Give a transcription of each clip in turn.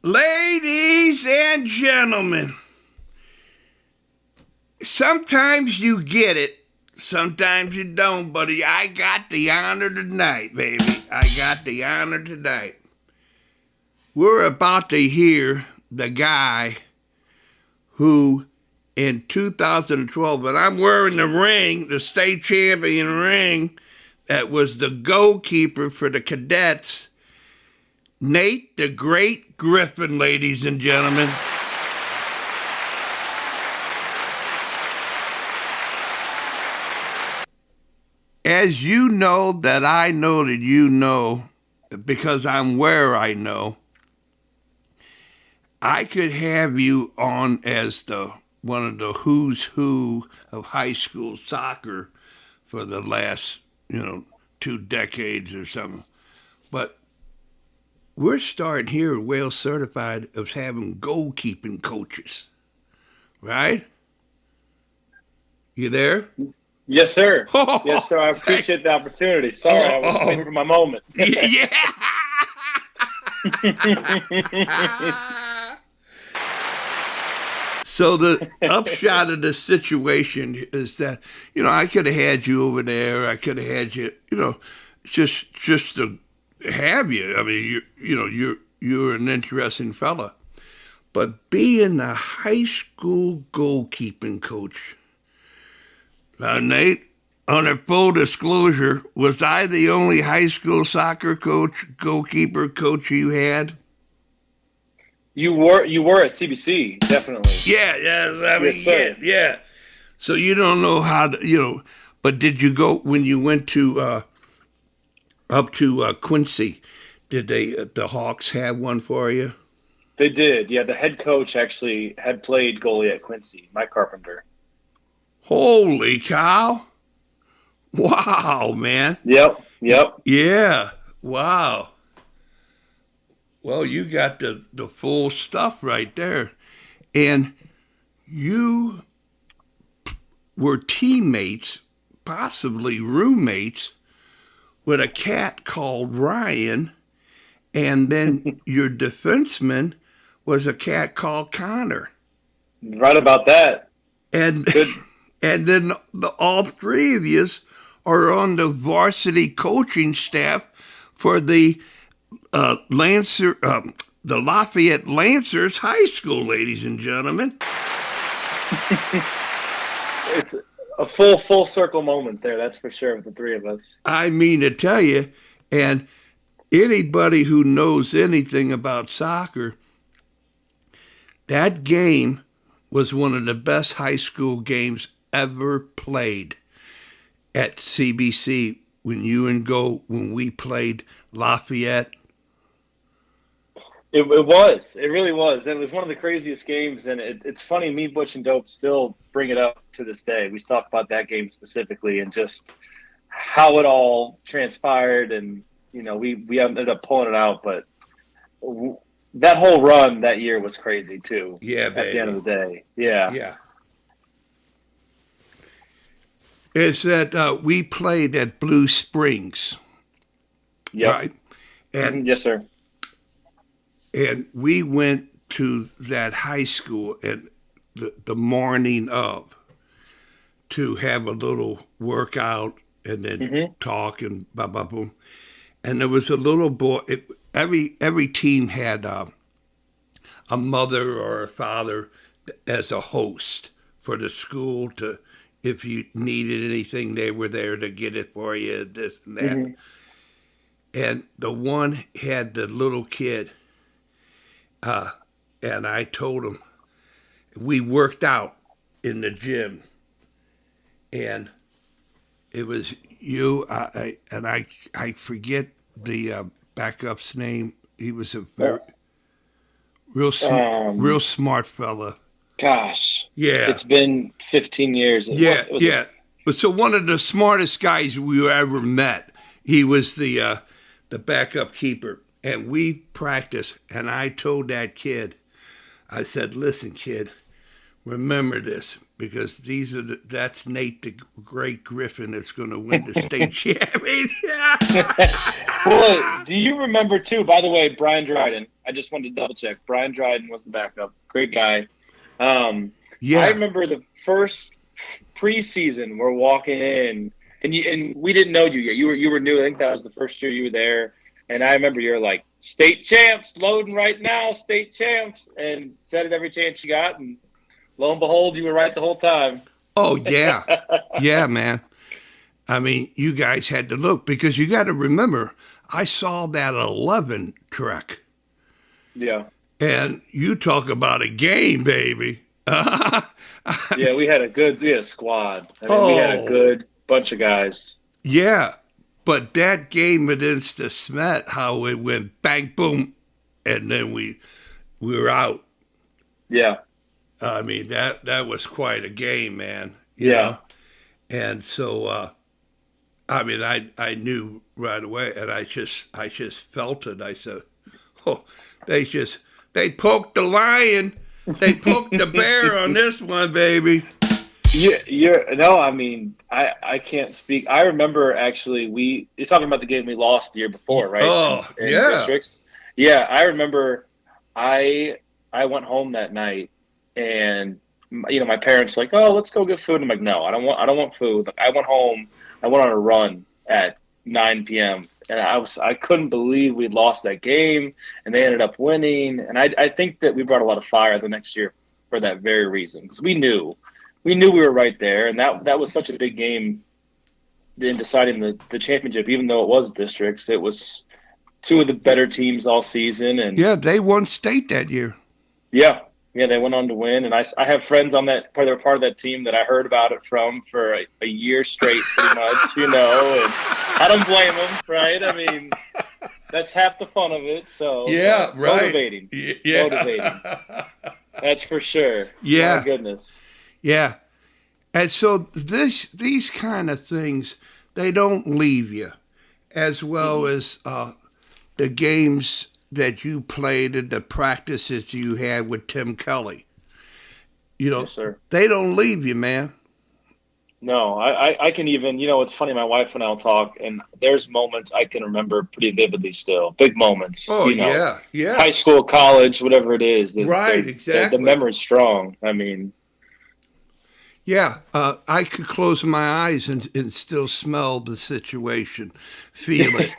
Ladies and gentlemen, sometimes you get it, sometimes you don't, buddy. I got the honor tonight, baby. I got the honor tonight. We're about to hear the guy who in 2012, and I'm wearing the ring, the state champion ring, that was the goalkeeper for the Cadets, Nate the Great Griffin, ladies and gentlemen. As you know that I know that you know, because I'm where I know, I could have you on as one of the who's who of high school soccer for the last, 2 decades or something. But we're starting here at Wales Certified of having goalkeeping coaches, right? You there? Yes, sir. Yes, sir. I appreciate the opportunity. Sorry, I was waiting for my moment. Yeah. So the upshot of the situation is that, I could have had you over there. I could have had you, just to have you. I mean, you're an interesting fella. But being a high school goalkeeping coach, now, Nate, on a full disclosure, was I the only high school soccer goalkeeper coach you had? You were at CBC, definitely. Yeah. I mean, yes, yeah. So you don't know how to, but did you go when you went to up to Quincy? Did the Hawks have one for you? They did. Yeah, the head coach actually had played goalie at Quincy, Mike Carpenter. Holy cow! Wow, man. Yep. Yeah. Wow. Well, you got the full stuff right there. And you were teammates, possibly roommates, with a cat called Ryan, and then your defenseman was a cat called Connor. Right about that. And then all three of you are on the varsity coaching staff for the the Lafayette Lancers High School, ladies and gentlemen. It's a full circle moment there, that's for sure, with the three of us. I mean to tell you, and anybody who knows anything about soccer, that game was one of the best high school games ever played at CBC when we played Lafayette. It was. It really was. It was one of the craziest games, and it's funny, me, Butch, and Dope still bring it up to this day. We talk about that game specifically and just how it all transpired, and, we ended up pulling it out, but that whole run that year was crazy, too. Yeah, baby. At the end of the day. Yeah. Yeah. It's that we played at Blue Springs. Yep. Right? And yes, sir. And we went to that high school and the morning of to have a little workout and then talk and blah, blah, boom. And there was a little boy. Every team had a mother or a father as a host for the school to, if you needed anything, they were there to get it for you, this and that. Mm-hmm. And the one had the little kid. And I told him, we worked out in the gym, and it was you. I forget the backup's name. He was a very real smart fella. Gosh, yeah, it's been 15 years. So one of the smartest guys we ever met. He was the backup keeper. And we practiced, and I told that kid, I said, listen, kid, remember this, because that's Nate the Great Griffin that's going to win the state championship. Well, do you remember too? By the way, Brian Dryden. I just wanted to double check. Brian Dryden was the backup. Great guy. I Yeah. remember the first preseason. We're walking in, and we didn't know you yet. You were new. I think that was the first year you were there. And I remember you're like, state champs, loading right now, state champs, and said it every chance you got. And lo and behold, you were right the whole time. Oh, yeah. Yeah, man. I mean, you guys had to look because you got to remember, I saw that 11 truck. Yeah. And you talk about a game, baby. Yeah, we had a squad. I mean, we had a good bunch of guys. Yeah. But that game against the Smet, how it went bang, boom, and then we were out. Yeah. I mean, that was quite a game, man. You know? And so, I mean, I knew right away, and I just felt it. I said, oh, they poked the lion. They poked the bear on this one, baby. I mean, I can't speak. I remember actually you're talking about the game we lost the year before, right? Oh, in yeah. Districts. Yeah, I remember I went home that night and my parents like, "Oh, let's go get food." I'm like, "No, I don't want food." Like, I went home. I went on a run at 9 p.m. and I couldn't believe we'd lost that game and they ended up winning. And I think that we brought a lot of fire the next year for that very reason, because we knew we were right there, and that was such a big game in deciding the championship. Even though it was districts, it was two of the better teams all season. And yeah, they won state that year. Yeah, they went on to win. And I have friends on that part. They're part of that team that I heard about it from for a year straight, pretty much. And I don't blame them, right? I mean, that's half the fun of it. So yeah, right. Motivating. Yeah. Motivating. That's for sure. Yeah. My goodness. Yeah. And so these kind of things, they don't leave you, as well as the games that you played and the practices you had with Tim Kelly. Yes, sir. They don't leave you, man. No, I can even, it's funny, my wife and I'll talk, and there's moments I can remember pretty vividly still, big moments. Oh, yeah. High school, college, whatever it is. Right, exactly. The memory's strong. I mean. Yeah, I could close my eyes and still smell the situation, feel it.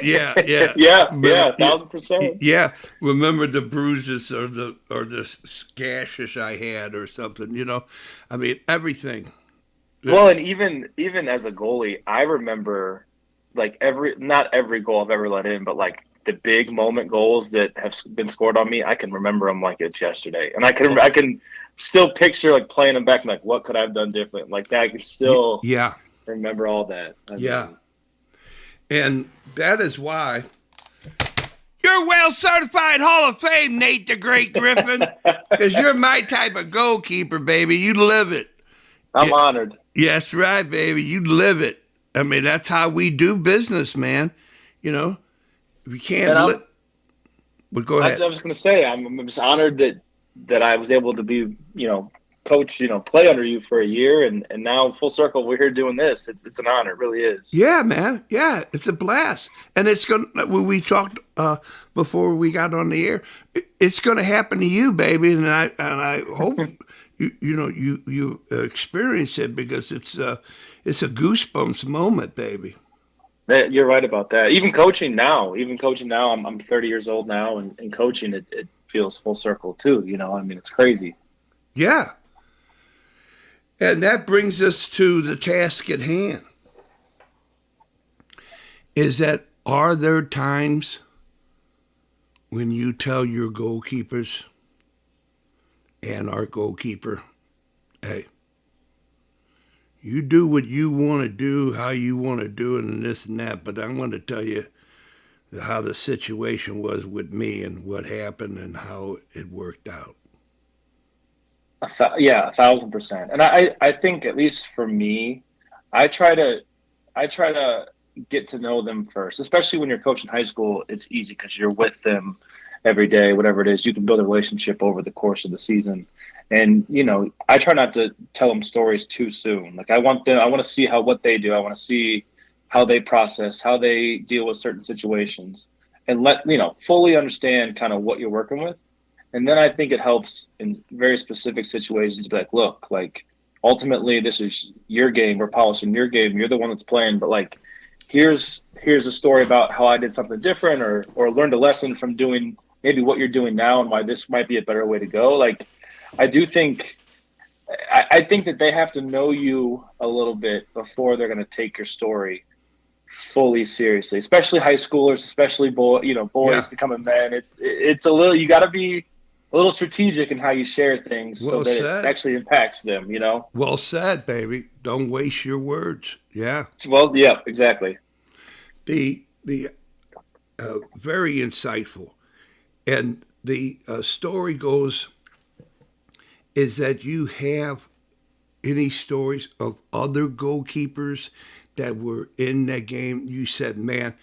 Yeah. Yeah, 1,000%. Yeah, remember the bruises or the gashes I had or something. I mean, everything. Well, and even as a goalie, I remember like not every goal I've ever let in, but like the big moment goals that have been scored on me, I can remember them like it's yesterday, and I can still picture like playing them back, and like what could I have done different, like that. I can still remember all that. I mean. And that is why you're well certified Hall of Fame, Nate the Great Griffin, because you're my type of goalkeeper, baby. You live it. I'm honored. Yes, right, baby. You live it. I mean, that's how we do business, man. If you can't but go ahead. I was going to say, I'm just honored that I was able to be, coach, play under you for a year, and now full circle, we're here doing this. It's an honor. It really is. Yeah, man. Yeah, it's a blast. And it's going to, we talked before we got on the air, it's going to happen to you, baby. And I hope you experience it, because it's a goosebumps moment, baby. You're right about that. Even coaching now, I'm 30 years old now, and coaching, it feels full circle too. I mean, it's crazy. Yeah. And that brings us to the task at hand. Are there times when you tell your goalkeepers and our goalkeeper, hey, you do what you want to do, how you want to do it, and this and that, but I'm going to tell you how the situation was with me and what happened and how it worked out? 1,000%. And I think, at least for me, I try to get to know them first, especially when you're coaching high school. It's easy because you're with them every day, whatever it is. You can build a relationship over the course of the season. And, I try not to tell them stories too soon. Like, I want to see what they do. I want to see how they process, how they deal with certain situations, and fully understand kind of what you're working with. And then I think it helps in very specific situations to be like, look, like ultimately this is your game. We're polishing your game. You're the one that's playing, but like, here's a story about how I did something different or learned a lesson from doing maybe what you're doing now and why this might be a better way to go. Like, I think that they have to know you a little bit before they're going to take your story fully seriously, especially high schoolers, especially boys becoming men. It's a little, you got to be a little strategic in how you share things so that it actually impacts them, Well said, baby. Don't waste your words. Yeah. Well, yeah, exactly. The very insightful. And the story goes is that you have any stories of other goalkeepers that were in that game. You said, man,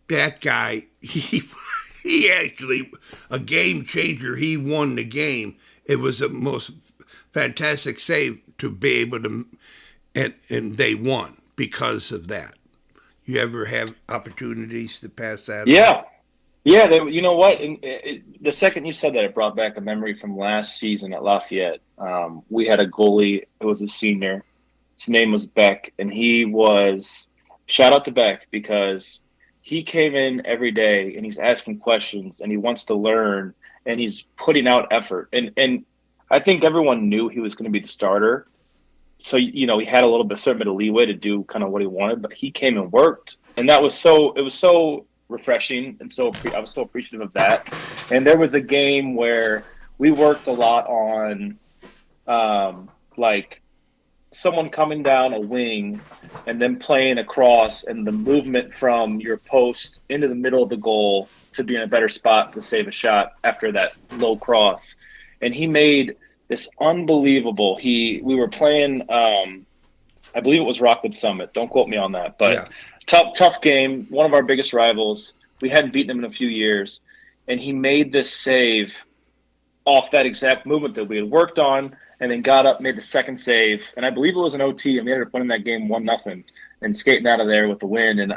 that guy, he actually a game changer. He won the game. It was the most fantastic save to be able to, and they won because of that. You ever have opportunities to pass that on? Yeah. You know what? The second you said that, it brought back a memory from last season at Lafayette. We had a goalie. It was a senior. His name was Beck, and shout out to Beck because he came in every day and he's asking questions and he wants to learn and he's putting out effort. And I think everyone knew he was going to be the starter. So, he had a certain bit of leeway to do kind of what he wanted, but he came and worked. And it was so refreshing. And I was so appreciative of that. And there was a game where we worked a lot on, like someone coming down a wing and then playing across and the movement from your post into the middle of the goal to be in a better spot to save a shot after that low cross. And he made this unbelievable. We were playing, I believe it was Rockwood Summit. Don't quote me on that, but tough game. One of our biggest rivals. We hadn't beaten him in a few years, and he made this save off that exact movement that we had worked on, and then got up, made the second save, and I believe it was an OT, and we ended up winning that game 1-0 and skating out of there with the win. And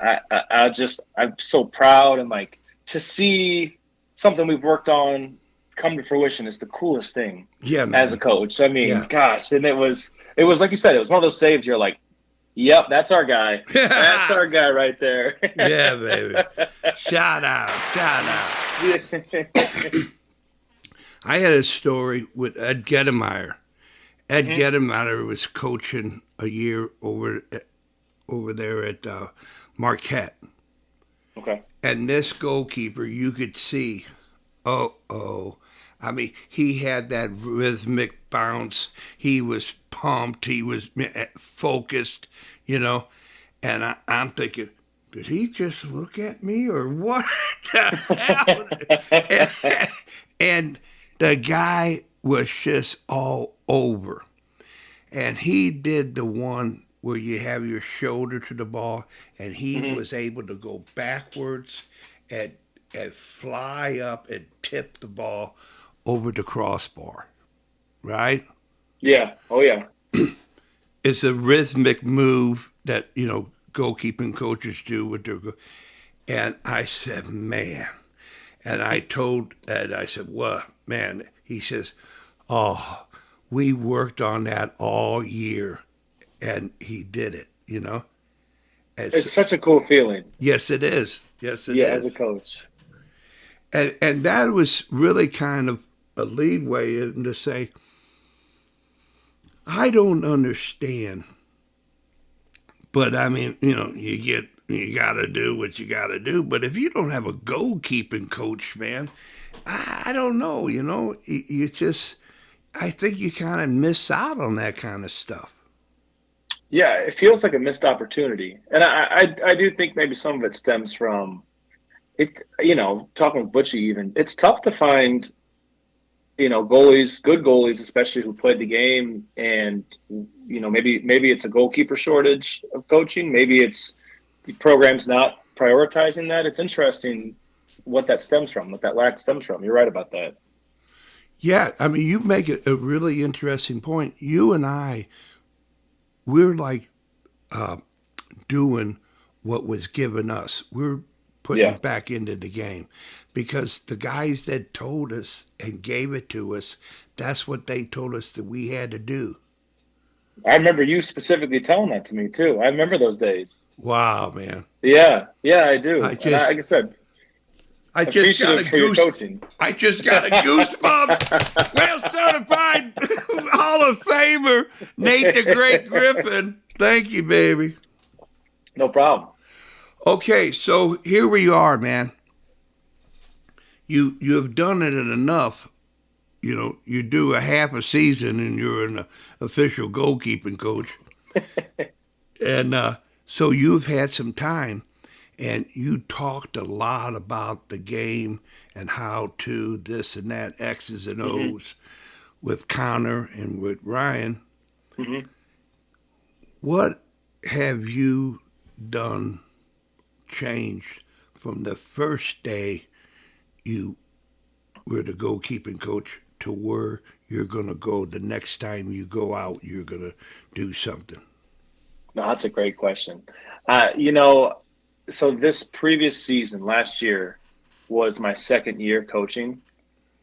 I'm so proud, and like to see something we've worked on come to fruition is the coolest thing. Yeah, man. As a coach. I mean, gosh, and it was like you said, it was one of those saves you're like, yep, that's our guy. That's our guy right there. Yeah, baby. Shout out. I had a story with Ed Gedemeyer. Ed Gedemeyer was coaching a year over there at Marquette. Okay. And this goalkeeper, you could see, I mean, he had that rhythmic bounce. He was pumped. He was focused, and I'm thinking, did he just look at me or what the hell? And the guy was just all over. And he did the one where you have your shoulder to the ball, and he was able to go backwards and fly up and tip the ball over the crossbar, right? Yeah. Oh, yeah. It's a rhythmic move that, goalkeeping coaches do with their and I said, man. And I told Ed, I said, what, man? He says, oh, we worked on that all year, and he did it, It's such a cool feeling. Yes, it is. Yes, it is. Yeah, as a coach. And that was really kind of a leadway in to say, I don't understand, but I mean, you got to do what you got to do. But if you don't have a goalkeeping coach, man, I don't know, you just, I think you kind of miss out on that kind of stuff. Yeah, it feels like a missed opportunity. And I do think maybe some of it stems from it, talking with Butchie even, it's tough to find, good goalies, especially who played the game. And, maybe it's a goalkeeper shortage of coaching. Maybe it's the program's not prioritizing that. It's interesting what that stems from, what that lack stems from. You're right about that. Yeah, I mean, you make a really interesting point. You and I, we're like doing what was given us. We're putting it back into the game because the guys that told us and gave it to us, that's what they told us that we had to do. I remember you specifically telling that to me too. I remember those days. Wow, man. Yeah, I do. Like I said, I just got a goosebump. Well certified Hall of Famer, Nate the Great Griffin. Thank you, baby. No problem. Okay, so here we are, man. You have done it enough. You know, you do a half a season and you're an official goalkeeping coach. And so you've had some time, and you talked a lot about the game and how to this and that, X's and O's with Connor and with Ryan. Mm-hmm. What have you done, changed from the first day you were the goalkeeping coach to where you're going to go the next time you go out, you're going to do something? No, that's a great question. So this previous season, last year, was my second year coaching.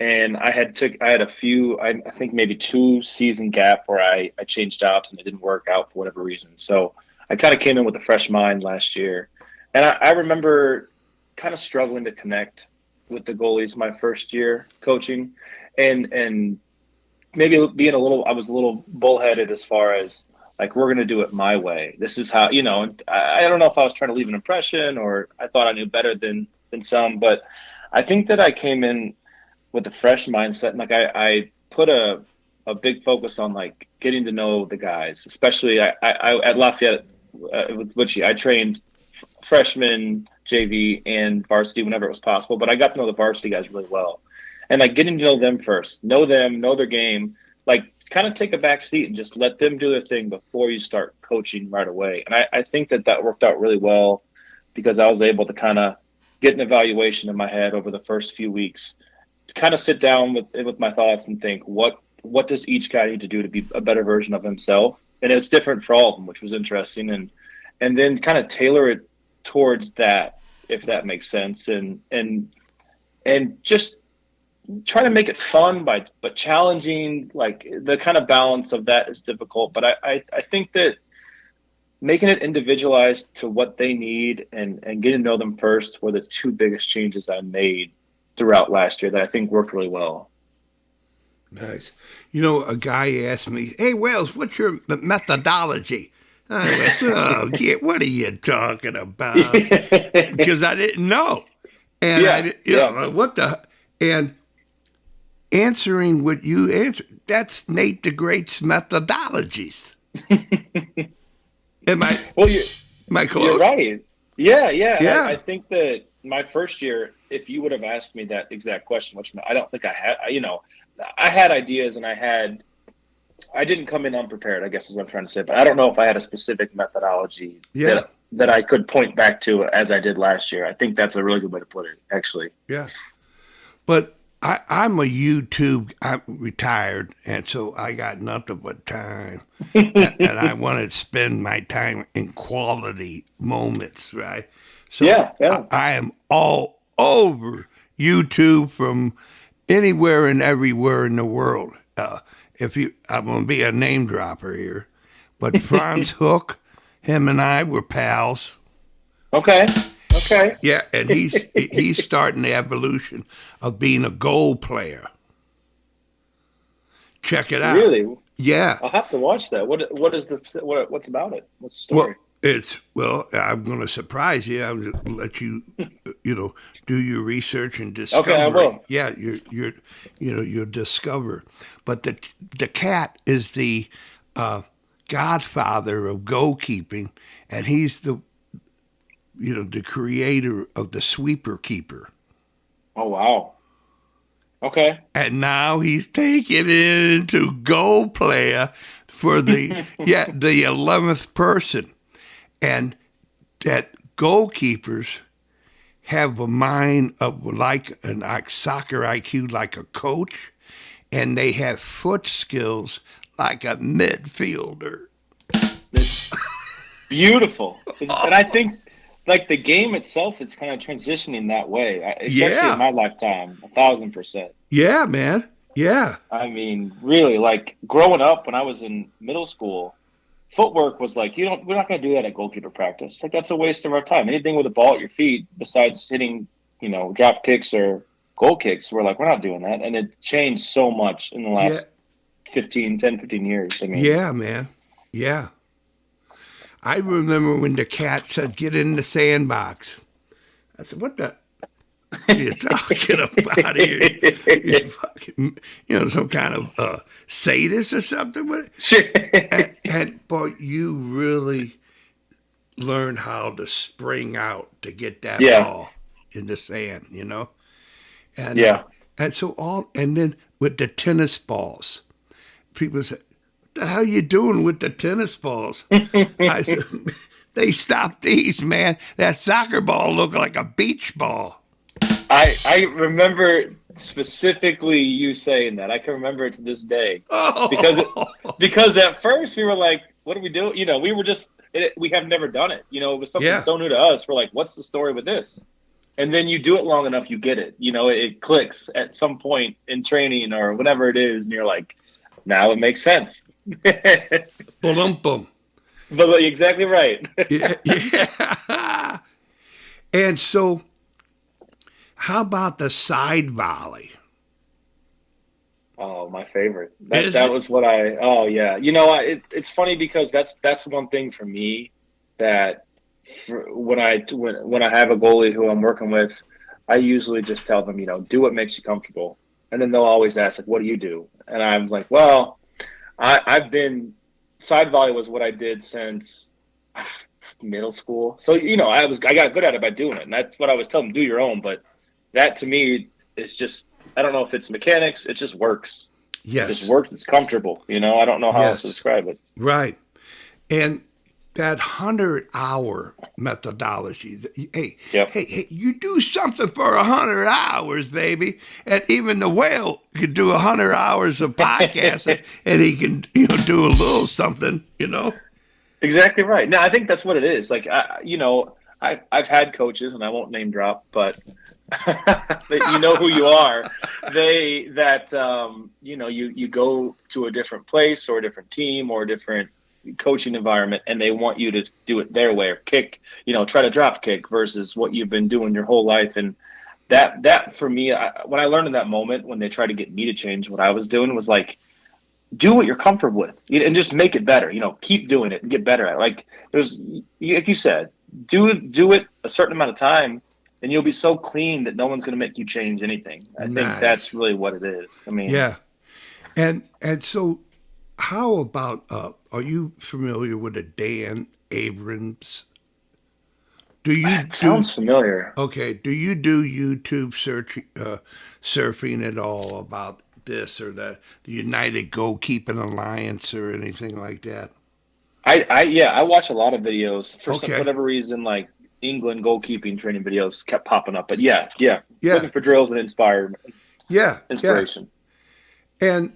And I had a few, I think maybe 2 season gap where I changed jobs and it didn't work out for whatever reason. So I kind of came in with a fresh mind last year. And I remember kind of struggling to connect with the goalies my first year coaching, and maybe I was a little bullheaded as far as like, we're going to do it my way. This is how, and I don't know if I was trying to leave an impression or I thought I knew better than some, but I think that I came in with a fresh mindset. And like, I put a big focus on like getting to know the guys, especially I at Lafayette, with Butchie, I trained freshmen, JV, and varsity whenever it was possible, but I got to know the varsity guys really well. And like getting to know them first, know them, know their game, like kind of take a back seat and just let them do their thing before you start coaching right away. And I think that worked out really well because I was able to kind of get an evaluation in my head over the first few weeks, to kind of sit down with my thoughts and think, what does each guy need to do to be a better version of himself? And it's different for all of them, which was interesting. And then kind of tailor it towards that, if that makes sense, and just try to make it fun but challenging. Like the kind of balance of that is difficult, but I think that making it individualized to what they need and getting to know them first were the 2 biggest changes I made throughout last year that I think worked really well. Nice. A guy asked me, "Hey, Wells, what's your methodology?" I went, "Oh, yeah, what are you talking about?" Because I didn't know. And and answering what you answered, that's Nate the Great's methodologies. Am I close? You're right. Yeah. I think that my first year, if you would have asked me that exact question, which I don't think I had, I had ideas and I didn't come in unprepared, I guess is what I'm trying to say, but I don't know if I had a specific methodology that I could point back to as I did last year. I think that's a really good way to put it, actually. Yeah. But I'm retired, and so I got nothing but time. and I want to spend my time in quality moments, right? So I am all over YouTube from anywhere and everywhere in the world. I'm going to be a name dropper here, but Franz Hook, him and I were pals. Okay. Yeah, and he's starting the evolution of being a goal player. Check it out. Really? Yeah. I'll have to watch that. What's about it? What's the story? I'm going to surprise you. I'm going to let you, do your research and discover. Okay, I will. Yeah, you'll discover. But the cat is the godfather of goalkeeping, and he's the creator of the sweeper keeper. Oh, wow. Okay. And now he's taking it into goal player for the 11th person. And that goalkeepers have a mind of like soccer IQ, like a coach, and they have foot skills like a midfielder. It's beautiful. And I think like the game itself is kind of transitioning that way, especially in my lifetime, 1,000%. Yeah, man. Yeah. I mean, really, like growing up when I was in middle school, footwork was like, we're not going to do that at goalkeeper practice. Like that's a waste of our time. Anything with a ball at your feet besides hitting, drop kicks or goal kicks, we're not doing that. And it changed so much in the last 15 years. I mean, yeah, man. Yeah. I remember when the cat said, "Get in the sandbox." I said, "What the are you talking about here? You fucking, some kind of sadist or something?" And boy, you really learn how to spring out to get that ball in the sand, And and so and then with the tennis balls, people say, "What the hell you doing with the tennis balls?" I said, "They stopped these, man. That soccer ball looked like a beach ball." I remember specifically you saying that. I can remember it to this day. Because at first we were like, "What do we do?" We were just we have never done it. It was something so new to us. We're like, "What's the story with this?" And then you do it long enough, you get it. It clicks at some point in training or whatever it is, and you're like, "Now it makes sense." Boom. But exactly right. Yeah. And so, how about the side volley? Oh, my favorite. That was what I. Oh yeah. It's funny because that's one thing for me that when I have a goalie who I'm working with, I usually just tell them, do what makes you comfortable, and then they'll always ask like, "What do you do?" And I'm like, well. I've been side volley was what I did since middle school. So I got good at it by doing it, and that's what I was telling them. Do your own, but that to me is just I don't know if it's mechanics. It just works. Yes, it just works. It's comfortable. I don't know how else to describe it. Right, and that 100-hour methodology. Hey, you do something for 100 hours, baby. And even the whale could do 100 hours of podcasting, and he can, do a little something, Exactly right. No, I think that's what it is. Like, I've had coaches, and I won't name drop, but you know who you are. You go to a different place or a different team or a different coaching environment, and they want you to do it their way or kick, try to drop kick versus what you've been doing your whole life. And that for me, when I learned in that moment, when they tried to get me to change what I was doing, was like, do what you're comfortable with and just make it better. Keep doing it and get better at it. Like like you said, do it a certain amount of time, and you'll be so clean that no one's going to make you change anything. I think that's really what it is. I mean, yeah. And so, how about, are you familiar with a Dan Abrams? Sounds familiar. Okay. Do you do YouTube surfing at all about this or that, the United Goalkeeping Alliance or anything like that? I watch a lot of videos. For whatever reason, like England goalkeeping training videos kept popping up. But yeah. Looking for drills and inspiration. And,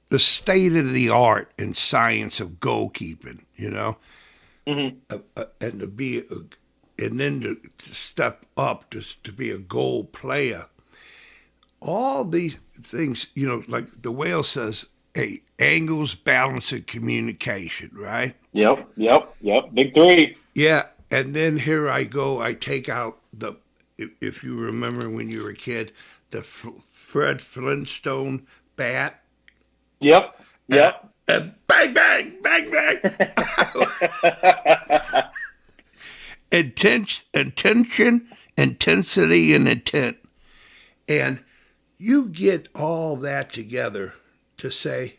the state of the art and science of goalkeeping, and to be, and then to step up to be a goal player. All these things, like the whale says, hey, angles, balance, and communication, right? Yep. Big three. Yeah, and then here I go. I take out if you remember when you were a kid, the Fred Flintstone bat. Yep. And bang, bang, bang, bang. Intention, intensity, and intent. And you get all that together to say,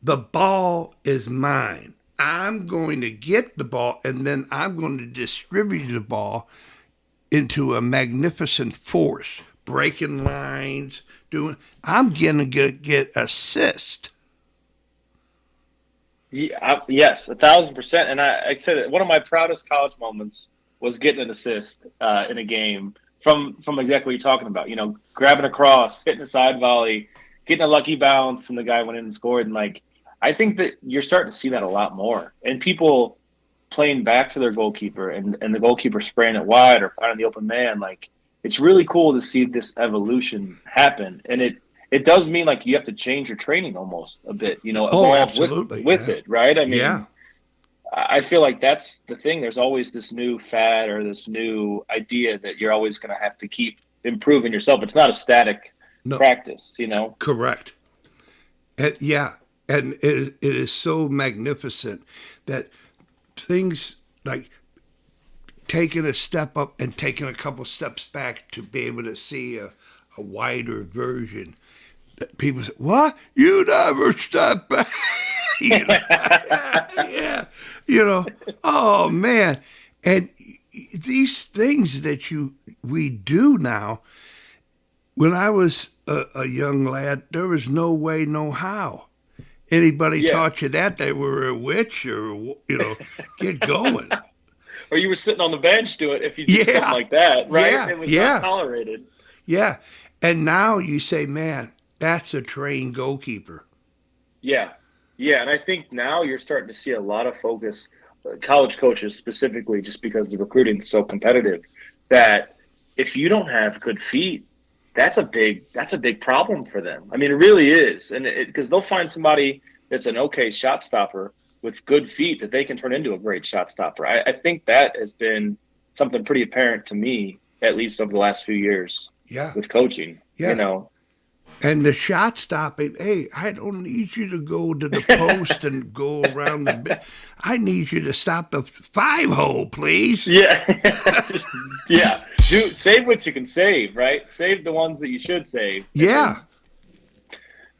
the ball is mine. I'm going to get the ball, and then I'm going to distribute the ball into a magnificent force, breaking lines, I'm going to get assist. Yeah, yes, 1,000%. And I said that one of my proudest college moments was getting an assist in a game from exactly what you're talking about. Grabbing a cross, hitting a side volley, getting a lucky bounce, and the guy went in and scored. And I think that you're starting to see that a lot more. And people playing back to their goalkeeper and the goalkeeper spraying it wide or finding the open man. Like, it's really cool to see this evolution happen. And it does mean like you have to change your training almost a bit, evolve with it, right? I mean, I feel like that's the thing. There's always this new fad or this new idea that you're always going to have to keep improving yourself. It's not a static practice, Correct. And it is so magnificent that things like taking a step up and taking a couple steps back to be able to see a wider version. That people say, "What? You never step back?" Yeah. Oh man. And these things that we do now, when I was a young lad, there was no way, no how. Anybody taught you that, they were a witch or, get going. Or you were sitting on the bench doing it if you did something like that, right? Yeah. It was not tolerated. Yeah. And now you say, man, that's a trained goalkeeper. Yeah. Yeah. And I think now you're starting to see a lot of focus, college coaches specifically, just because the recruiting is so competitive, that if you don't have good feet, that's a big problem for them. I mean, it really is. And because they'll find somebody that's an okay shot stopper with good feet that they can turn into a great shot stopper. I think that has been something pretty apparent to me, at least over the last few years with coaching, And the shot stopping, hey, I don't need you to go to the post and go around the bit. I need you to stop the 5-hole, please. Yeah. Dude, save what you can save, right? Save the ones that you should save. Yeah.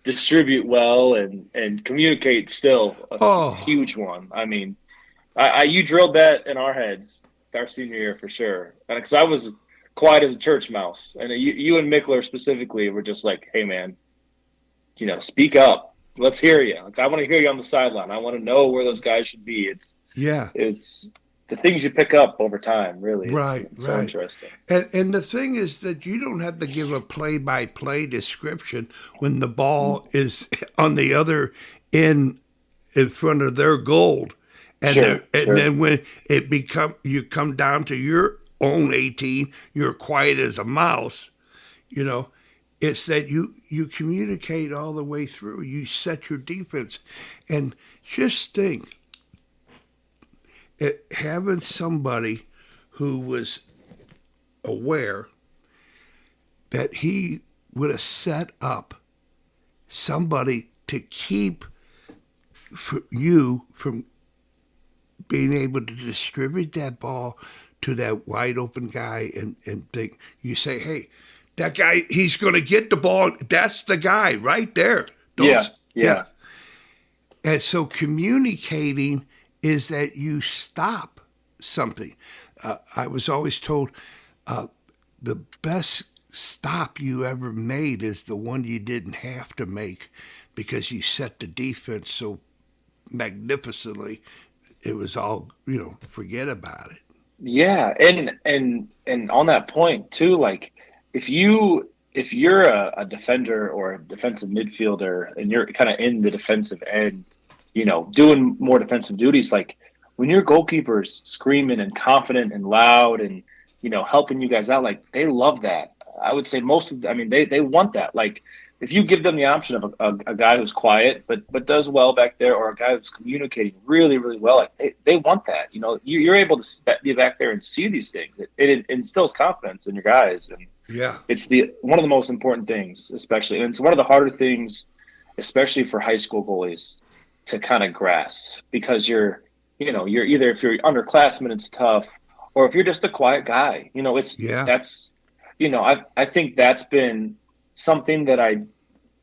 Distribute well and communicate still a huge one. I mean, you drilled that in our heads our senior year for sure. Because I was quiet as a church mouse. And you and Mickler specifically were just like, hey, man, speak up. Let's hear you. Like, I want to hear you on the sideline. I want to know where those guys should be. It's the things you pick up over time, really. It's so interesting. And the thing is that you don't have to give a play-by-play description when the ball is on the other end in front of their goal. And then when you come down to your own 18, you're quiet as a mouse, it's that you communicate all the way through. You set your defense. And just think, having somebody who was aware that he would have set up somebody to keep you from being able to distribute that ball to that wide open guy and think, you say, hey, that guy, he's going to get the ball. That's the guy right there. Yeah. And so communicating is that you stop something. I was always told the best stop you ever made is the one you didn't have to make because you set the defense so magnificently. It was all, forget about it. Yeah, and on that point too, like if you're a defender or a defensive midfielder and you're kind of in the defensive end, doing more defensive duties, like when your goalkeeper's screaming and confident and loud and helping you guys out, like they love that. I would say they want that. Like if you give them the option of a guy who's quiet but does well back there, or a guy who's communicating really, really well, like they want that. You're able to be back there and see these things. It instills confidence in your guys, and it's one of the most important things, especially, and it's one of the harder things, especially for high school goalies, to kind of grasp, because you're either, if you're underclassmen, it's tough, or if you're just a quiet guy, I think that's been something that I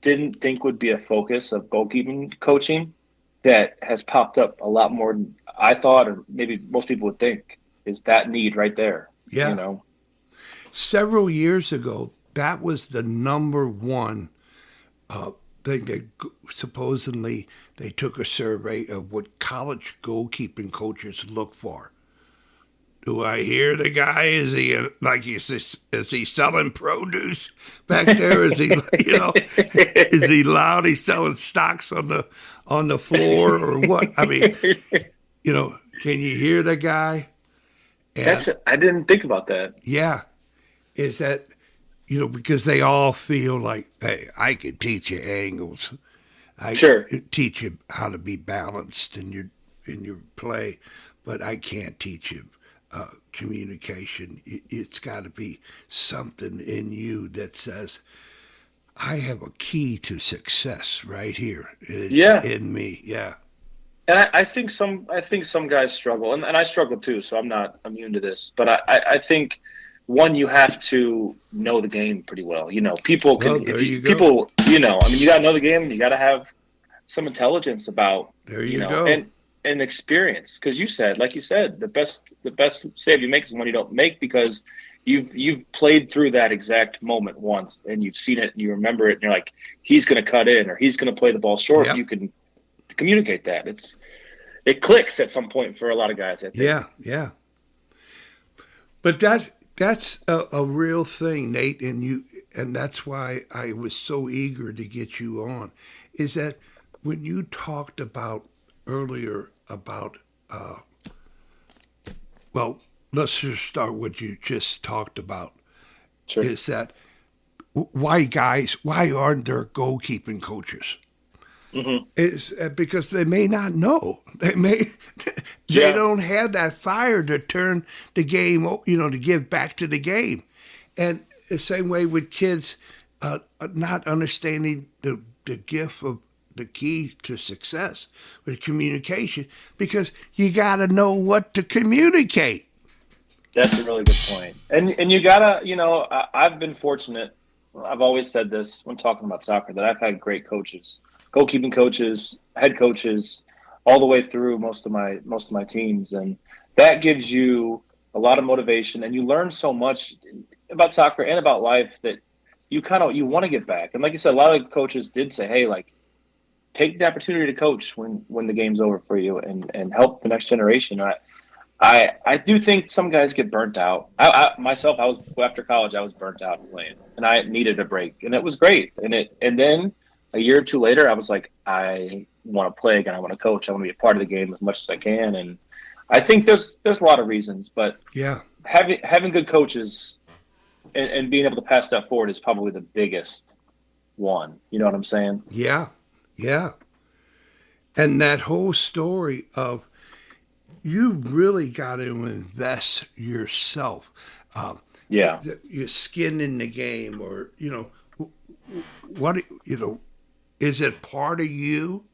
didn't think would be a focus of goalkeeping coaching that has popped up a lot more than I thought, or maybe most people would think, is that need right there. Yeah. Several years ago, that was the number one thing that supposedly they took a survey of what college goalkeeping coaches look for. Do I hear the guy? Is he selling produce back there? Is he, is he loud? He's selling stocks on the floor or what? I mean, Can you hear the guy? And I didn't think about that. yeah, is that, because they all feel like, hey, I can teach you angles. I Sure. teach you how to be balanced in your play, but I can't teach you communication. It's got to be something in you that says, I have a key to success right here. It's in me. Yeah. And I think some guys struggle, and I struggle too. So I'm not immune to this. But I think one, you have to know the game pretty well. People can people you got to know the game. And you got to have some intelligence about and experience. Because like you said, the best save you make is one you don't make, because you've played through that exact moment once and you've seen it and you remember it and you're like, he's going to cut in or he's going to play the ball short. Yep. You can communicate that. It clicks at some point for a lot of guys, I think. Yeah. But that's a real thing, Nate, and that's why I was so eager to get you on, is that when you talked about earlier about let's just start what you just talked about. Sure. Is that why aren't there goalkeeping coaches? Mm-hmm. Is because they may not know. They don't have that fire to turn the game, to give back to the game. And the same way with kids not understanding the gift of the key to success with communication, because you got to know what to communicate. That's a really good point. And you gotta, I've been fortunate. I've always said this when talking about soccer, that I've had great coaches, goalkeeping coaches, head coaches, all the way through most of my teams, and that gives you a lot of motivation, and you learn so much about soccer and about life that you want to get back. And like you said, a lot of coaches did say, hey, like, take the opportunity to coach when the game's over for you and help the next generation. I do think some guys get burnt out. Myself, after college, I was burnt out playing, and I needed a break, and it was great. And then a year or two later, I was like, I want to play again. I want to coach. I want to be a part of the game as much as I can. And I think there's a lot of reasons, but yeah, having good coaches and being able to pass that forward is probably the biggest one. You know what I'm saying? Yeah. And that whole story of, you really got to invest yourself. Your skin in the game, or, what, is it part of you?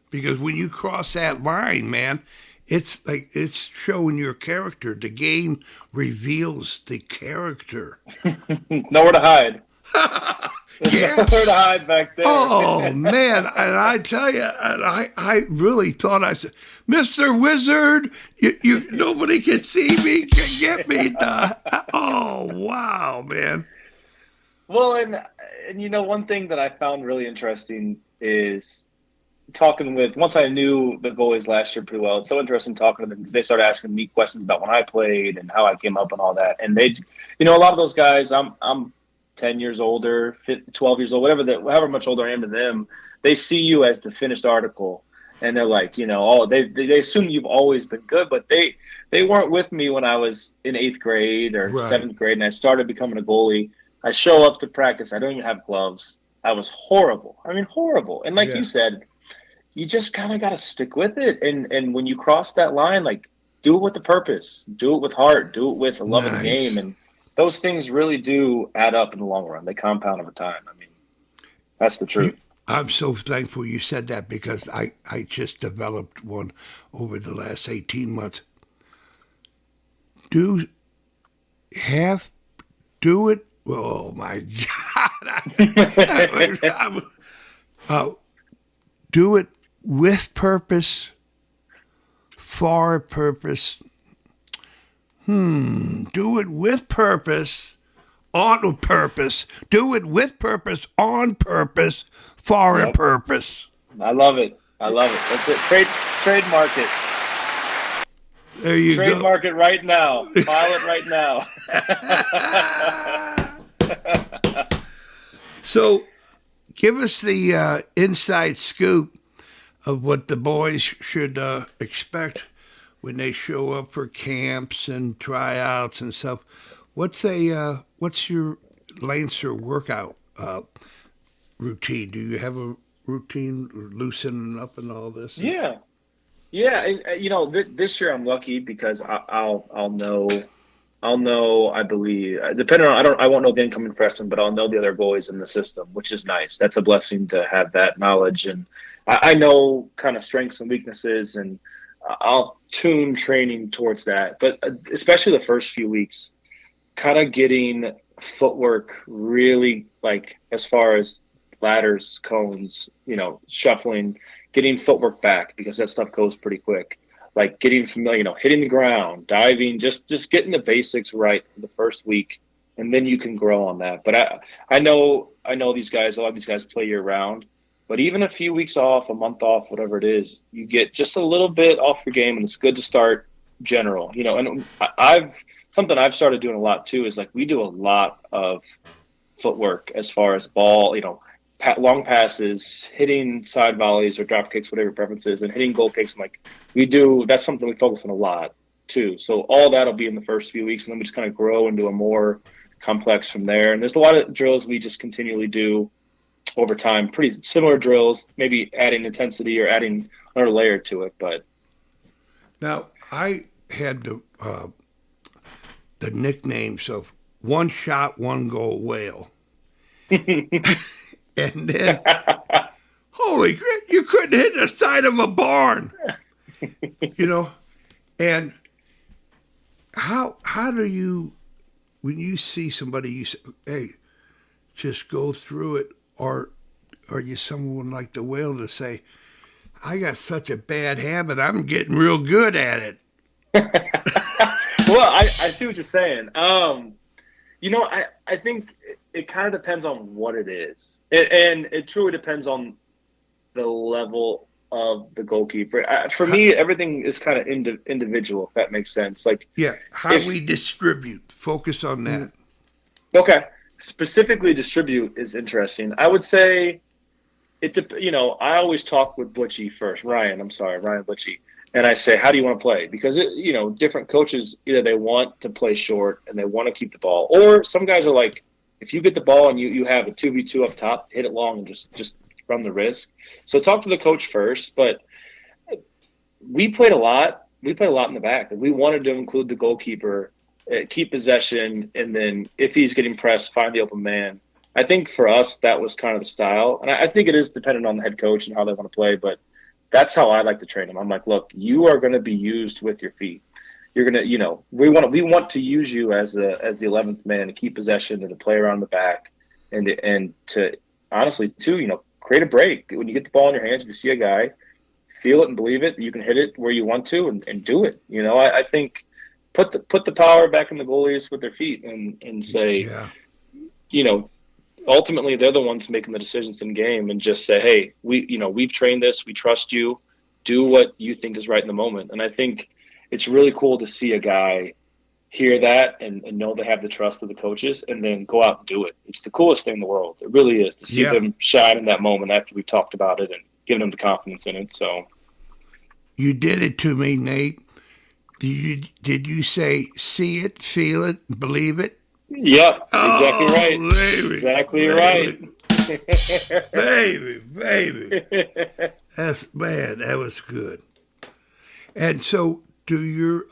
Because when you cross that line, man, it's like, it's showing your character. The game reveals the character. Nowhere to hide. Yeah. Nowhere to hide back there. Oh, man. And I tell you, I really thought, I said, Mr. Wizard, you nobody can see me, can get me. Oh, wow, man. Well, and one thing that I found really interesting is talking with, once I knew the goalies last year pretty well, it's so interesting talking to them, because they started asking me questions about when I played and how I came up and all that. And they, a lot of those guys, I'm 10 years older, 12 years old, however much older I am than them, they see you as the finished article. And they're like, they assume you've always been good, but they weren't with me when I was in 8th grade or 7th grade and I started becoming a goalie. I show up to practice. I don't even have gloves. I was horrible. Horrible. And like you said, you just kind of got to stick with it. And when you cross that line, like, do it with a purpose, do it with heart, do it with a love of the game. And those things really do add up in the long run. They compound over time. That's the truth. I'm so thankful you said that, because I just developed one over the last 18 months. Do it. Oh, my God. Do it with purpose, for a purpose. Do it with purpose, on purpose. Do it with purpose, on purpose, for a purpose. I love it. That's it. Trademark it. There you go. Trademark it right now. File it right now. So, give us the inside scoop of what the boys should expect when they show up for camps and tryouts and stuff. What's your Lancer workout routine? Do you have a routine loosening up and all this? Yeah. Yeah, this year I'm lucky because I'll know. I believe, depending on, I won't know the incoming freshman, but I'll know the other goalies in the system, which is nice. That's a blessing to have that knowledge, and I know kind of strengths and weaknesses, and I'll tune training towards that. But especially the first few weeks, kind of getting footwork really, like, as far as ladders, cones, shuffling, getting footwork back, because that stuff goes pretty quick. Like getting familiar, hitting the ground, diving, just getting the basics right for the first week, and then you can grow on that. But I know these guys, a lot of these guys play year round, but even a few weeks off, a month off, whatever it is, you get just a little bit off your game, and it's good to start general. And something I've started doing a lot too is, like, we do a lot of footwork as far as ball, long passes, hitting side volleys or drop kicks, whatever your preference is, and hitting goal kicks. And that's something we focus on a lot too. So all that'll be in the first few weeks, and then we just kind of grow into a more complex from there. And there's a lot of drills we just continually do over time, pretty similar drills, maybe adding intensity or adding another layer to it. But now I had the nicknames of One Shot, One Goal Whale. And then, holy crap, you couldn't hit the side of a barn, And how do you, when you see somebody, you say, hey, just go through it, or are you someone like the Whale to say, I got such a bad habit, I'm getting real good at it? Well, I see what you're saying. I think it kind of depends on what it is. And it truly depends on the level of the goalkeeper. For me, everything is kind of individual, if that makes sense. How we distribute. Focus on that. Okay. Specifically distribute is interesting. I would say, I always talk with Butchie first. Ryan Butchie. And I say, how do you want to play? Because, different coaches, either they want to play short and they want to keep the ball, or some guys are like, if you get the ball and you have a 2v2 up top, hit it long and just run the risk. So talk to the coach first. But we played a lot. We played a lot in the back. We wanted to include the goalkeeper, keep possession, and then if he's getting pressed, find the open man. I think for us, that was kind of the style. And I think it is dependent on the head coach and how they want to play, but that's how I like to train them. I'm like, look, you are going to be used with your feet. You're going to, we want to use you as the 11th man to keep possession and to play around the back and to honestly too, create a break. When you get the ball in your hands, if you see a guy, feel it and believe it, you can hit it where you want to and do it. I think put the power back in the goalies with their feet and say, ultimately they're the ones making the decisions in game, and just say, hey, we've trained this, we trust you, do what you think is right in the moment. And I think it's really cool to see a guy hear that and know they have the trust of the coaches and then go out and do it. It's the coolest thing in the world. It really is, to see them shine in that moment after we've talked about it and given them the confidence in it. So you did it to me, Nate. Did you say see it, feel it, believe it? Yep, exactly right. Baby, exactly right. baby. That was good. And so, do your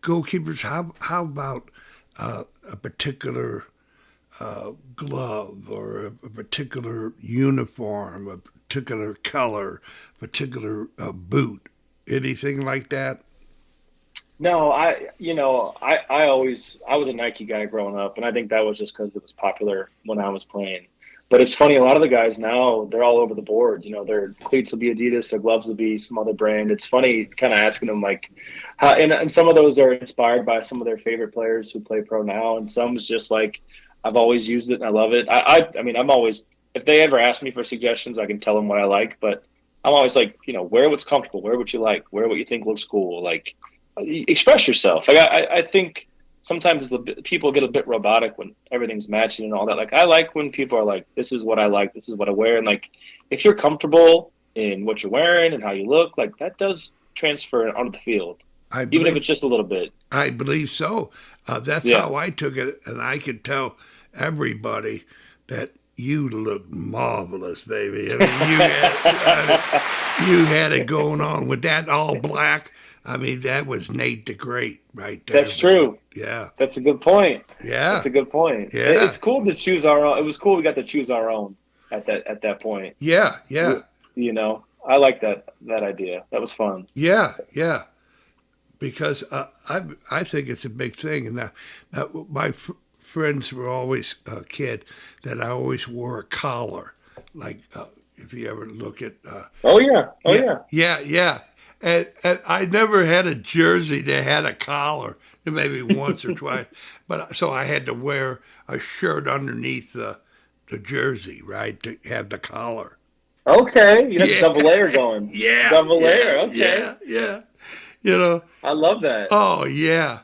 goalkeepers? How about a particular glove or a particular uniform, a particular color, particular boot, anything like that? No, I was a Nike guy growing up, and I think that was just because it was popular when I was playing. But it's funny, a lot of the guys now, they're all over the board. Their cleats will be Adidas, their gloves will be some other brand. It's funny kind of asking them, like, how, and some of those are inspired by some of their favorite players who play pro now, and some is just like, I've always used it and I love it. I mean, I'm always, if they ever ask me for suggestions, I can tell them what I like, but I'm always like, wear what's comfortable, wear what you like, wear what you think looks cool, like, express yourself. Like I think sometimes people get a bit robotic when everything's matching and all that. Like, I like when people are like, this is what I like, this is what I wear. And like, if you're comfortable in what you're wearing and how you look, like that does transfer onto the field, I even if believe it's just a little bit. I believe so. That's Yeah. how I took it, and I could tell everybody that you looked marvelous, baby. I mean, you had it going on with that all black. I mean, that was Nate the Great right there, That's baby. true. Yeah, That's a good point. yeah, That's a good point. yeah, It's cool to choose our own. It was cool we got to choose our own at that point. yeah, yeah, You know, I like that idea. That was fun. yeah, yeah. Because I think it's a big thing, and my friends were always a kid that I always wore a collar, like if you ever look at Oh yeah. Oh yeah, yeah. yeah, yeah. And I never had a jersey that had a collar, maybe once or twice. But so I had to wear a shirt underneath the jersey, right, to have the collar. Okay, you had the Yeah, double layer going. yeah, Double yeah, layer. Okay, yeah, yeah. You know, I love that. oh yeah.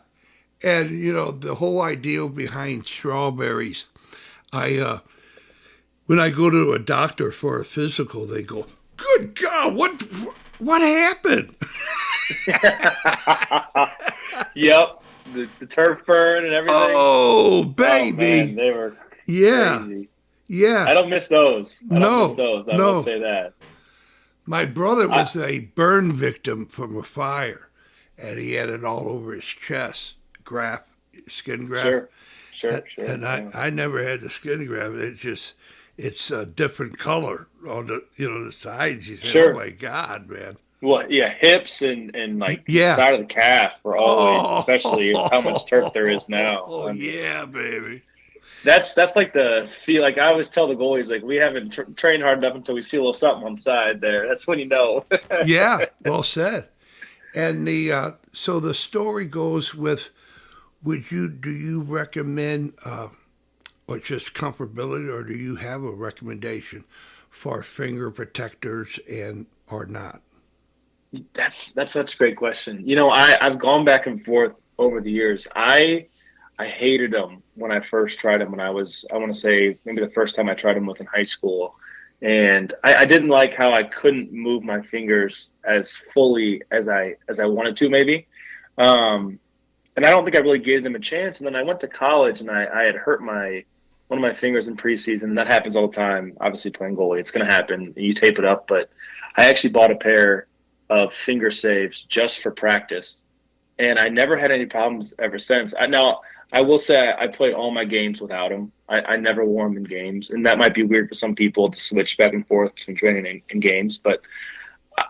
And you know, the whole idea behind strawberries, I when I go to a doctor for a physical, they go, "Good God, what happened?" Yep, the turf burn and everything. Oh, Oh man, baby. they were Yeah. crazy. I Yeah. don't miss those. I don't miss No. those. I will No. say that. My brother I, was a burn victim from a fire, and he had it all over his chest, skin graft. sure, sure, sure. And Yeah. I never had the skin graft. It's a different color on the sides. You say, oh Sure. my God, man. Well, yeah, hips and like the Yeah. side of the calf were always, especially how much turf there is now. Oh, I mean, yeah, baby. that's like the feel. Like I always tell the goalies, like we haven't trained hard enough until we see a little something on the side there. That's when you know. Yeah, well said. And so the story goes with, do you recommend or just comfortability, or do you have a recommendation for finger protectors and or not? That's such a great question. You know, I've gone back and forth over the years. I hated them when I first tried them. When I want to say maybe the first time I tried them was in high school, and I didn't like how I couldn't move my fingers as fully as I wanted to maybe. And I don't think I really gave them a chance. And then I went to college and I had hurt one of my fingers in preseason. And that happens all the time. Obviously, playing goalie, it's going to happen. You tape it up, but I actually bought a pair of finger saves just for practice, and I never had any problems ever since. Now, I will say I played all my games without them. I never wore them in games, and that might be weird for some people to switch back and forth between training and games, but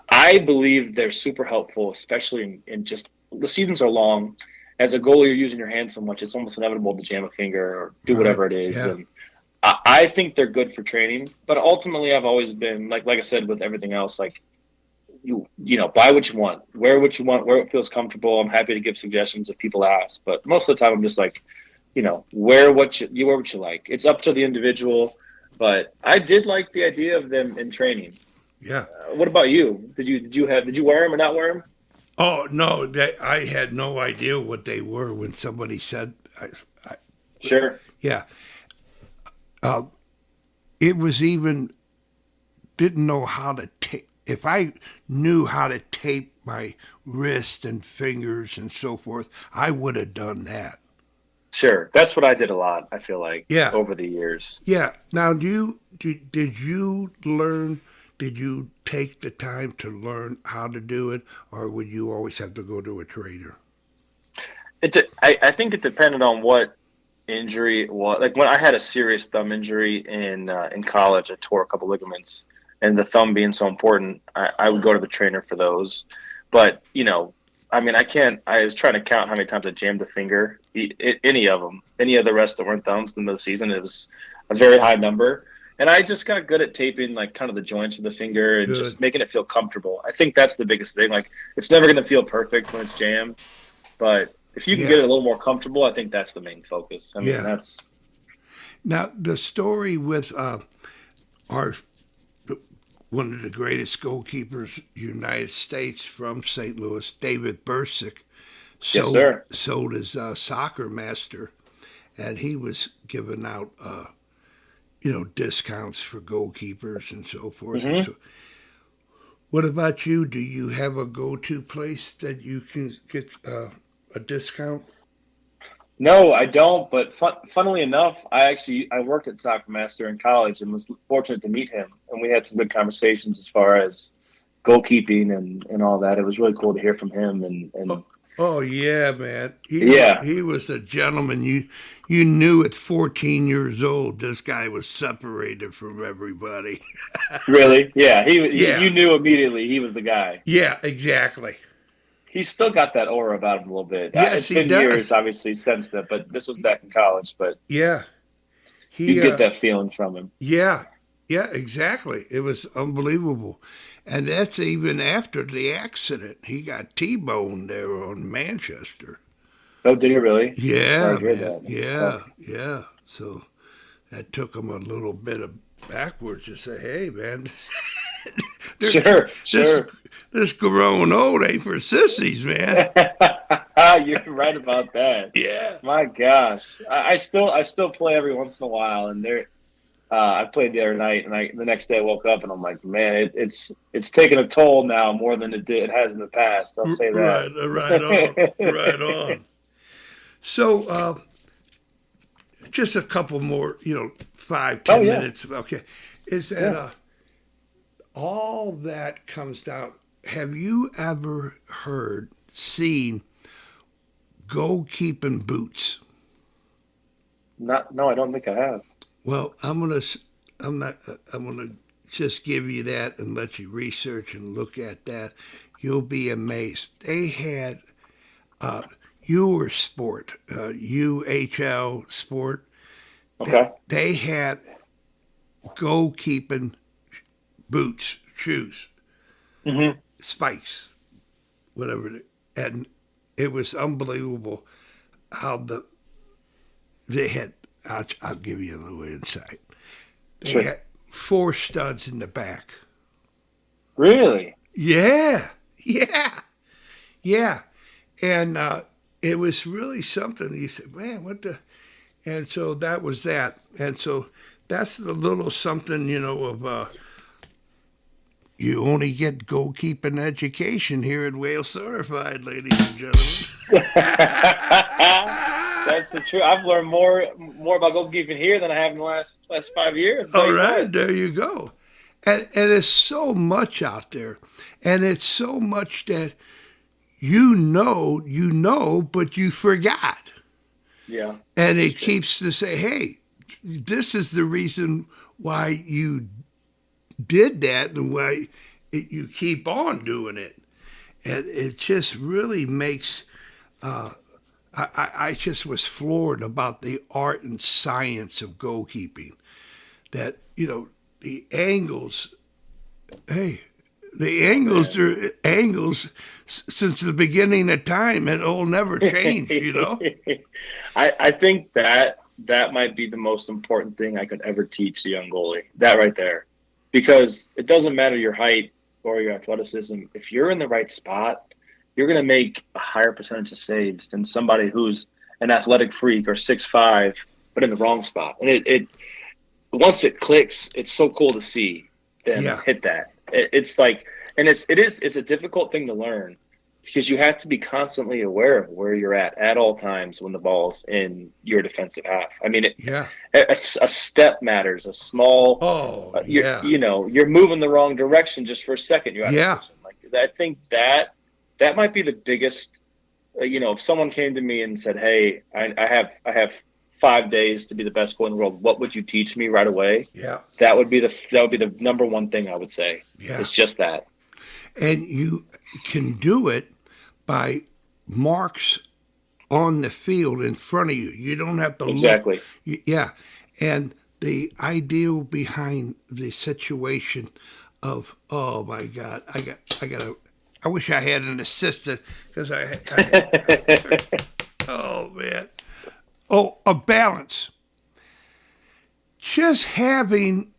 I believe they're super helpful, especially in just the seasons are long. As a goalie, you're using your hands so much, it's almost inevitable to jam a finger or do whatever it is. Yeah. And I think they're good for training, but ultimately I've always been like I said with everything else, like you know, buy what you want, wear what you want, where it feels comfortable. I'm happy to give suggestions if people ask, but most of the time I'm just like, you know, wear what you like. It's up to the individual, but I did like the idea of them in training. Yeah. What about you? Did you wear them or not wear them? Oh no, I had no idea what they were when somebody said. Sure. Yeah. It was even didn't know how to tape. If I knew how to tape my wrist and fingers and so forth, I would have done that. Sure, that's what I did a lot. I feel like over the years. Yeah. Now, did you learn? Did you take the time to learn how to do it, or would you always have to go to a trainer? I think it depended on what injury it was. Like when I had a serious thumb injury in college, I tore a couple ligaments, and the thumb being so important, I would go to the trainer for those. But you know, I mean, I was trying to count how many times I jammed a finger, any of them, any of the rest that weren't thumbs in the season. It was a very high number. And I just got good at taping, like, kind of the joints of the finger and just making it feel comfortable. I think that's the biggest thing. Like, it's never going to feel perfect when it's jammed. But if you can get it a little more comfortable, I think that's the main focus. I mean, that's... Now, the story with one of the greatest goalkeepers in the United States from St. Louis, David Bursick, sold his soccer master, and he was giving out discounts for goalkeepers and so forth. Mm-hmm. And so, What about you? Do you have a go-to place that you can get a discount? No, I don't. But funnily enough, I worked at Soccer Master in college and was fortunate to meet him, and we had some good conversations as far as goalkeeping and all that. It was really cool to hear from him, and Oh, oh yeah, man. yeah, He was a gentleman. You knew at 14 years old this guy was separated from everybody. really, yeah. Yeah, You knew immediately he was the guy. yeah, exactly. He's still got that aura about him a little bit. Yes, It's he been years, does. obviously, since that, but this was back in college. But Yeah, you he. get that feeling from him. Yeah, yeah, exactly. It was unbelievable, and that's even after the accident. He got T-boned there on Manchester. Oh, did he really? I'm sorry Yeah, to hear man. that. That's Yeah, tough. yeah. So that took him a little bit of backwards to say, "Hey, man, this Sure, this sure. this grown old ain't for sissies, man." You're right about that. Yeah. My gosh, I still play every once in a while, and I played the other night, and the next day I woke up and I'm like, man, it's taking a toll now more than it has in the past. I'll say Right, right on, that. right on. So, just a couple more, five, Oh ten yeah, minutes. Okay, is that yeah. all that comes down? Have you ever seen goalkeeping boots? Not no, I don't think I have. Well, I'm not, I'm gonna just give you that and let you research and look at that. You'll be amazed. They had your sport, UHL sport. Okay. They had goalkeeping boots, shoes, Hmm. spikes, whatever. And it was unbelievable how they had. I'll give you a little insight. They Sure. had four studs in the back. Really? Yeah, yeah, yeah. And it was really something. He said, "Man, what the?" And so that was that. And so that's the little something, of you only get goalkeeping education here at Wales Certified, ladies and gentlemen. That's the truth. I've learned more about goalkeeping here than I have in the last 5 years. I'll tell All you right, what. there you go. And it's so much out there. And it's so much that but you forgot. Yeah, And that's it true. keeps to say, hey, this is the reason why you did that and why you keep on doing it. And it just really makes, I just was floored about the art and science of goalkeeping. That, the angles, hey, the Oh angles man. are angles since the beginning of time, and it'll never change. I think that might be the most important thing I could ever teach a young goalie. That right there, because it doesn't matter your height or your athleticism. If you're in the right spot, you're going to make a higher percentage of saves than somebody who's an athletic freak or 6'5", but in the wrong spot. And it once it clicks, it's so cool to see them Yeah, hit that. It's like, and it's a difficult thing to learn because you have to be constantly aware of where you're at all times when the ball's in your defensive half. I mean, yeah. a step matters. A small, Oh, you're yeah, you're moving the wrong direction just for a second. You're out of yeah, position. Like I think that might be the biggest. If someone came to me and said, "Hey, I have 5 days to be the best goalie in the world. What would you teach me right away?" yeah, That would be the number one thing I would say. yeah. It's just that. And you can do it by marks on the field in front of you. You don't have to look. Exactly. Yeah. And the idea behind the situation of, oh my God, I wish I had an assistant because oh man. Oh, a balance. Just having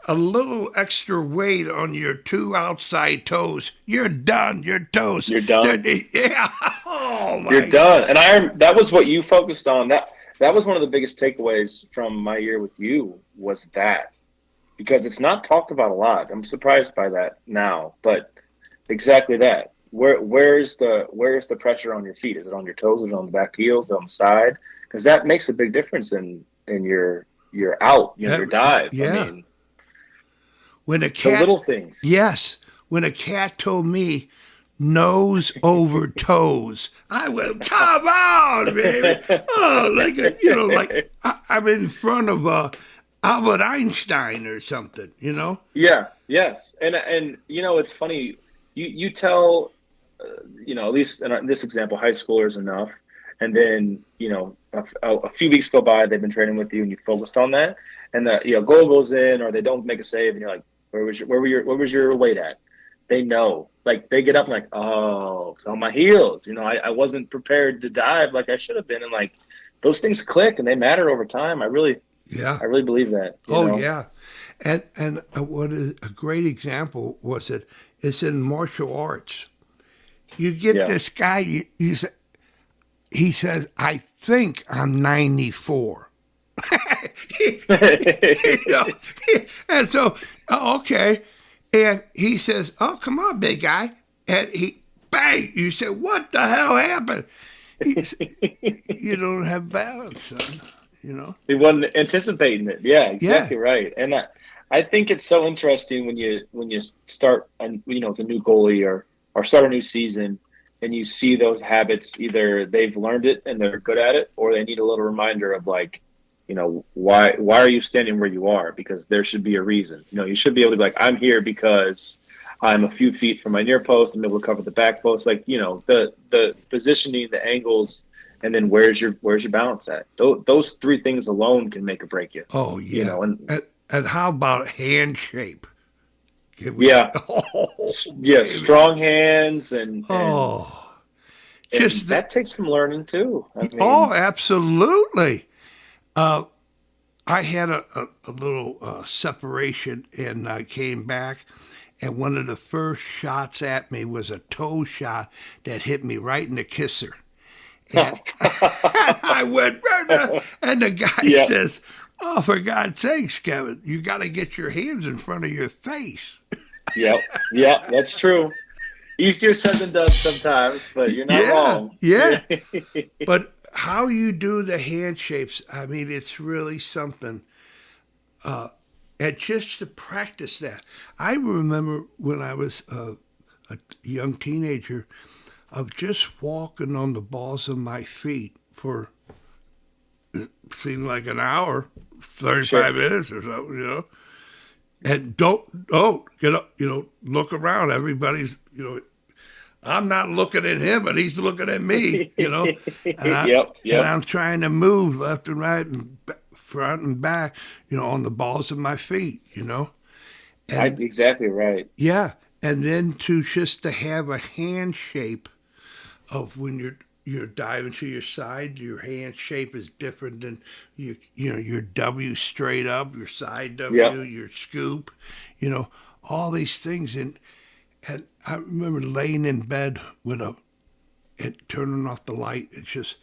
a little extra weight on your two outside toes, you're done. Your toes. You're done. Yeah. Oh You're my done. God. And that was what you focused on. That was one of the biggest takeaways from my year with you was that because it's not talked about a lot. I'm surprised by that now, but exactly that. Where's the pressure on your feet? Is it on your toes? Is it on the back heels? Is it on the side? Because that makes a big difference in your out, your dive. I Yeah. mean, When a the cat, little things. yes, when a cat told me nose over toes, I went, come on, baby. Oh, I'm in front of Albert Einstein or something, you know? Yeah, yes, and it's funny. You tell at least in this example, high schoolers enough, and then a few weeks go by, they've been training with you, and you focused on that, and the goal goes in, or they don't make a save, and you're like, where was your weight at? They know, like they get up and like, oh, it's on my heels. I wasn't prepared to dive like I should have been, and like those things click and they matter over time. Yeah. I really believe that. Oh, yeah. And what is a great example was it? It's in martial arts. You get Yeah. this guy, he says, I think I'm 94. You know, and so, okay. And he says, oh, come on, big guy. And bang, you said, what the hell happened? He said, you don't have balance, son, you know? He wasn't anticipating it. Yeah, exactly Yeah. right. And I think it's so interesting when you start the new goalie or start a new season, and you see those habits. Either they've learned it and they're good at it, or they need a little reminder of like, why are you standing where you are? Because there should be a reason. You should be able to be like, I'm here because I'm a few feet from my near post. I'm able to cover the back post. Like, the positioning, the angles, and then where's your balance at? Those three things alone can make or break you. Oh, yeah. And how about hand shape? Yeah, Oh, yeah, baby. strong hands and Oh, and just that takes some learning too. I oh, mean, absolutely. I had a little separation, and I came back, and one of the first shots at me was a toe shot that hit me right in the kisser. And I went, and the guy yeah, says, oh, for God's sakes, Kevin, you got to get your hands in front of your face. yeah, that's true. Easier said than done sometimes, but you're not Yeah, wrong. yeah. But how you do the hand shapes, I mean, it's really something. And just to practice that, I remember when I was a young teenager of just walking on the balls of my feet for it seemed like an hour, 35 Sure. minutes or something, And don't get up, look around. Everybody's, I'm not looking at him, but he's looking at me. And Yep. I'm trying to move left and right and front and back, on the balls of my feet, And Exactly right. yeah, and then to have a hand shape of when you're diving to your side, your hand shape is different than your W straight up, your side W, Yep. your scoop, all these things. And I remember laying in bed and turning off the light and just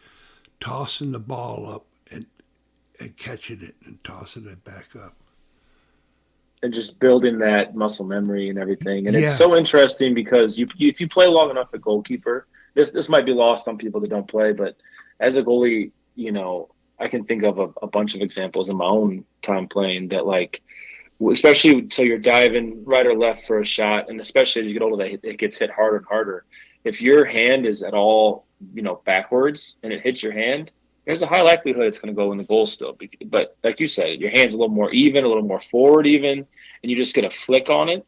tossing the ball up and catching it and tossing it back up. And just building that muscle memory and everything. And it's Yeah. so interesting because if you play long enough at goalkeeper, this might be lost on people that don't play, but as a goalie, I can think of a bunch of examples in my own time playing that, like, especially so you're diving right or left for a shot, and especially as you get older, it gets hit harder and harder. If your hand is at all, backwards and it hits your hand, there's a high likelihood it's going to go in the goal still. But like you said, your hand's a little more even, a little more forward even, and you just get a flick on it.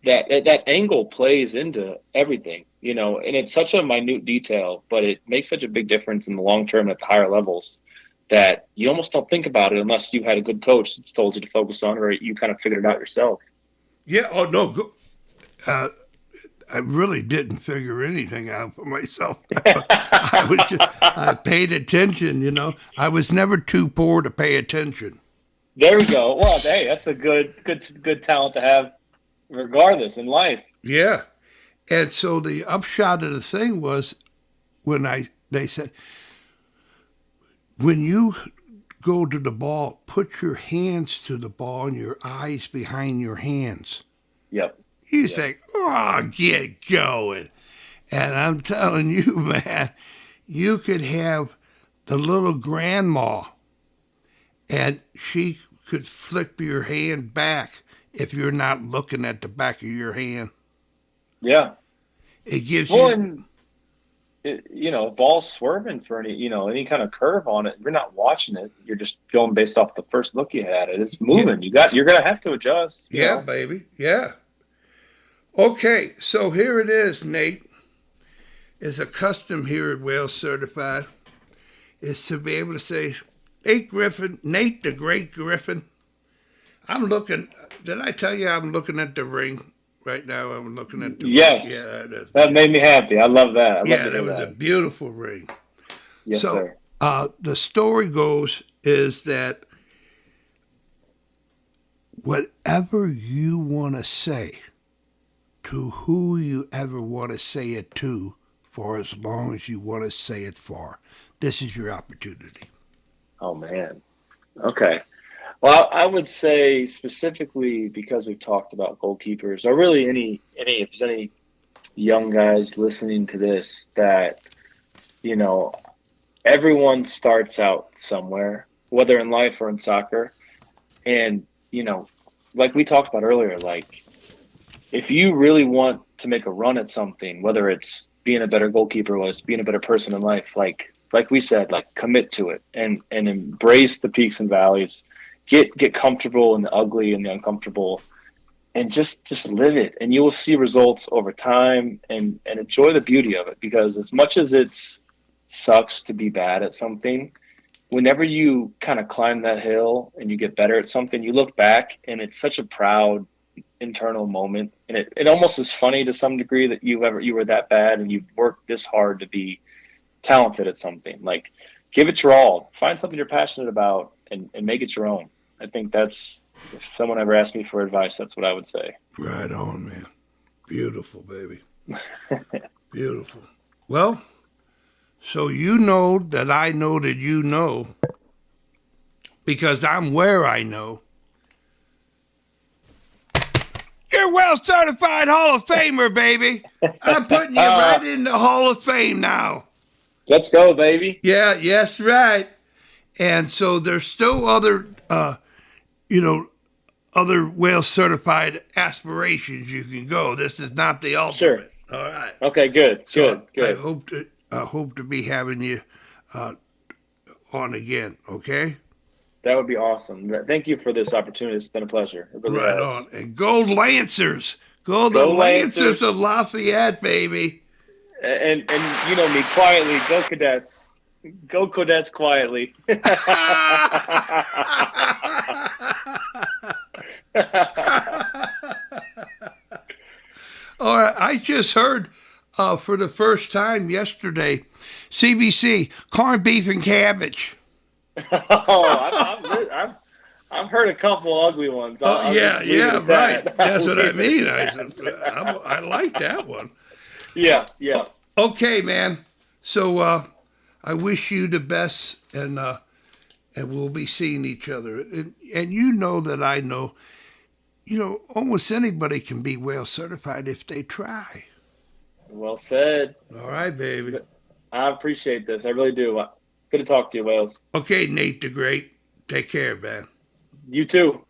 That angle plays into everything, and it's such a minute detail, but it makes such a big difference in the long term at the higher levels that you almost don't think about it unless you had a good coach that's told you to focus on it, or you kind of figured it out yourself. Yeah. Oh no. I really didn't figure anything out for myself. I paid attention. I was never too poor to pay attention. There we go. Well, hey, that's a good talent to have, regardless in life. Yeah. And so the upshot of the thing was they said, when you go to the ball, put your hands to the ball and your eyes behind your hands. Yep. You say, oh, get going. And I'm telling you, man, you could have the little grandma, and she could flip your hand back if you're not looking at the back of your hand. Yeah. It gives Well, you... and ball's swerving for any kind of curve on it. You're not watching it. You're just going based off the first look you had. It's moving. Yeah. You're gonna have to adjust. Yeah, baby. Yeah. Okay, so here it is, Nate. Is a custom here at Wales Certified is to be able to say, hey, Griffin, Nate the Great Griffin. I'm looking. Did I tell you I'm looking at the ring? Right now, I'm looking at the yes. ring. Yeah, that made me happy. I love that. That was a beautiful ring. Yes, sir. The story goes is that whatever you want to say to who you ever want to say it to for as long as you want to say it for, this is your opportunity. Oh, man. Okay. Well, I would say specifically because we've talked about goalkeepers, or really if there's any young guys listening to this, that, everyone starts out somewhere, whether in life or in soccer. And, like we talked about earlier, like if you really want to make a run at something, whether it's being a better goalkeeper, whether it's being a better person in life, like we said, like commit to it and embrace the peaks and valleys. Get comfortable in the ugly and the uncomfortable, and just live it, and you will see results over time, and enjoy the beauty of it. Because as much as it sucks to be bad at something, whenever you kind of climb that hill and you get better at something, you look back and it's such a proud internal moment, and it almost is funny to some degree that you were that bad and you worked this hard to be talented at something. Like, give it your all, find something you're passionate about, and make it your own. I think that's, if someone ever asked me for advice, that's what I would say. Right on, man. Beautiful, baby. Beautiful. Well, so you know that I know that you know, because I'm where I know. You're Well Certified Hall of Famer, baby. I'm putting you right in the Hall of Fame now. Let's go, baby. Yeah, yes, right. And so there's still other, other Wales Certified aspirations you can go. This is not the ultimate. Sure. All right. Okay, good. So good. I hope to be having you on again, okay? That would be awesome. Thank you for this opportunity. It's been a pleasure. It really Right has. on. And Gold Lancers. Go the Lancers of Lafayette, baby. And you know me, quietly, go Cadets. Go Cadets quietly. All right, I just heard for the first time yesterday, CBC, corned beef and cabbage. I've heard a couple ugly ones. Yeah, right. That's what I mean. I like that one. Yeah. Okay, man. So I wish you the best, and we'll be seeing each other. And you know that I know, almost anybody can be Wales Certified if they try. Well said. All right, baby. I appreciate this. I really do. Good to talk to you, Wales. Okay, Nate the Great. Take care, man. You too.